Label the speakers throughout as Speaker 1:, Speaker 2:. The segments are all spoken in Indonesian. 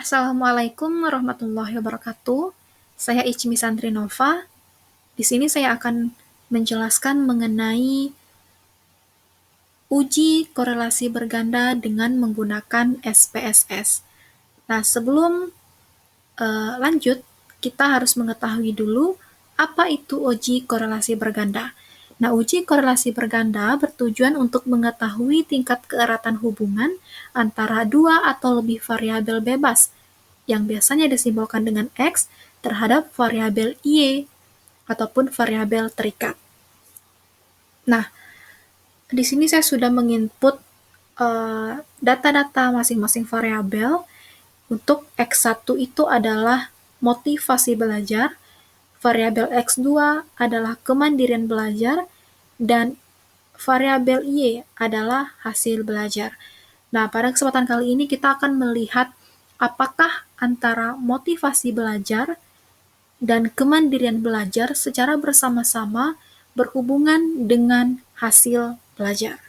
Speaker 1: Assalamualaikum warahmatullahi wabarakatuh. Saya Ichmi Sandrinova. Di sini saya akan menjelaskan mengenai uji korelasi berganda dengan menggunakan SPSS. Nah, sebelum lanjut, kita harus mengetahui dulu apa itu uji korelasi berganda. Nah, uji korelasi berganda bertujuan untuk mengetahui tingkat keeratan hubungan antara dua atau lebih variabel bebas yang biasanya disimbolkan dengan X terhadap variabel Y ataupun variabel terikat. Nah, di sini saya sudah menginput data-data masing-masing variabel. Untuk X1 itu adalah motivasi belajar, variabel X2 adalah kemandirian belajar, dan variabel Y adalah hasil belajar. Nah, pada kesempatan kali ini kita akan melihat apakah antara motivasi belajar dan kemandirian belajar secara bersama-sama berhubungan dengan hasil belajar.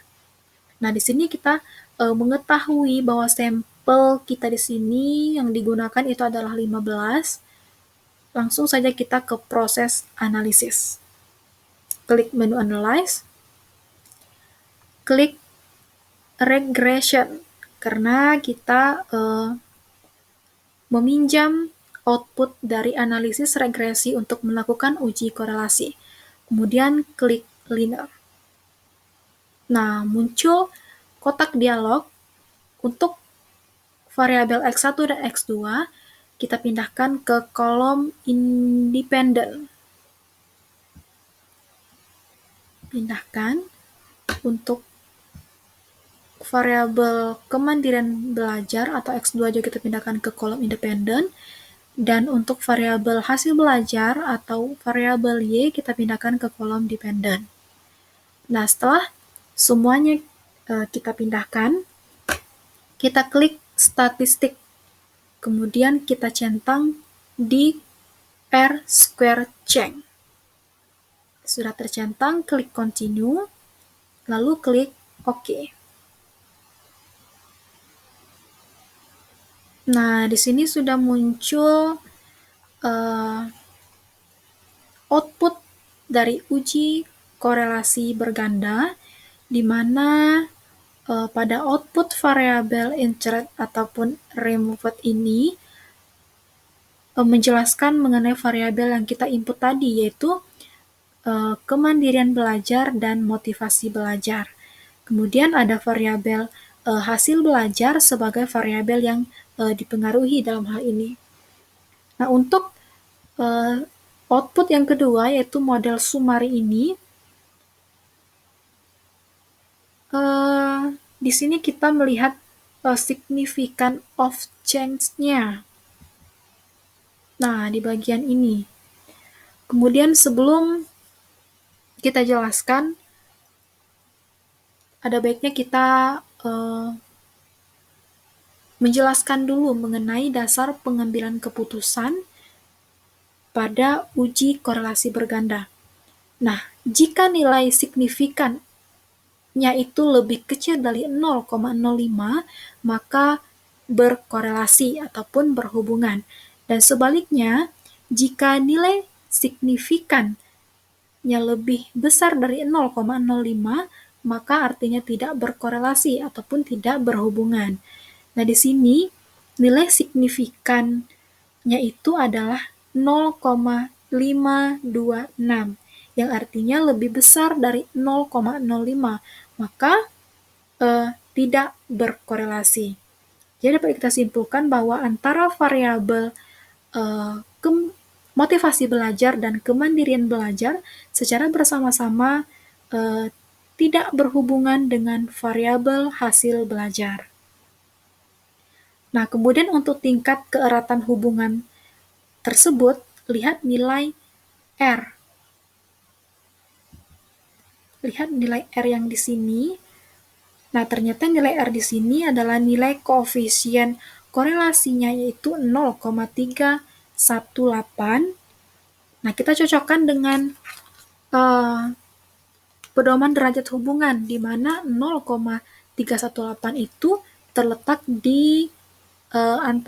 Speaker 1: Nah, di sini kita mengetahui bahwa sampel kita di sini yang digunakan itu adalah 15. Langsung saja kita ke proses analisis. Klik menu Analyze, klik Regression, karena kita meminjam output dari analisis regresi untuk melakukan uji korelasi. Kemudian klik Linear. Nah, muncul kotak dialog. Untuk variabel X1 dan X2, kita pindahkan ke kolom independen. Pindahkan. Untuk variabel kemandirian belajar atau X2 juga kita pindahkan ke kolom independen. Dan untuk variabel hasil belajar atau variabel Y kita pindahkan ke kolom dependen. Nah, setelah semuanya kita pindahkan, kita klik statistik. Kemudian kita centang di R-square change. Sudah tercentang, klik continue, lalu klik OK. Nah, di sini sudah muncul output dari uji korelasi berganda, di mana pada output variabel insert ataupun removed ini menjelaskan mengenai variabel yang kita input tadi, yaitu kemandirian belajar dan motivasi belajar. Kemudian ada variabel hasil belajar sebagai variabel yang dipengaruhi dalam hal ini. Nah, untuk output yang kedua, yaitu model sumari ini, di sini kita melihat significant of change-nya. Nah, di bagian ini. Kemudian sebelum kita jelaskan, ada baiknya kita menjelaskan dulu mengenai dasar pengambilan keputusan pada uji korelasi berganda. Nah, jika nilai signifikannya itu lebih kecil dari 0,05, maka berkorelasi ataupun berhubungan. Dan sebaliknya, jika nilai signifikannya lebih besar dari 0,05, maka artinya tidak berkorelasi ataupun tidak berhubungan. Nah, di sini nilai signifikannya itu adalah 0,526, yang artinya lebih besar dari 0,05, maka tidak berkorelasi. Jadi dapat kita simpulkan bahwa antara variabel motivasi belajar dan kemandirian belajar secara bersama-sama tidak berhubungan dengan variabel hasil belajar. Nah, kemudian untuk tingkat keeratan hubungan tersebut, lihat nilai R. Lihat nilai R yang di sini. Nah, ternyata nilai R di sini adalah nilai koefisien korelasinya, yaitu 0,318. Nah, kita cocokkan dengan pedoman derajat hubungan, di mana 0,318 itu terletak di antara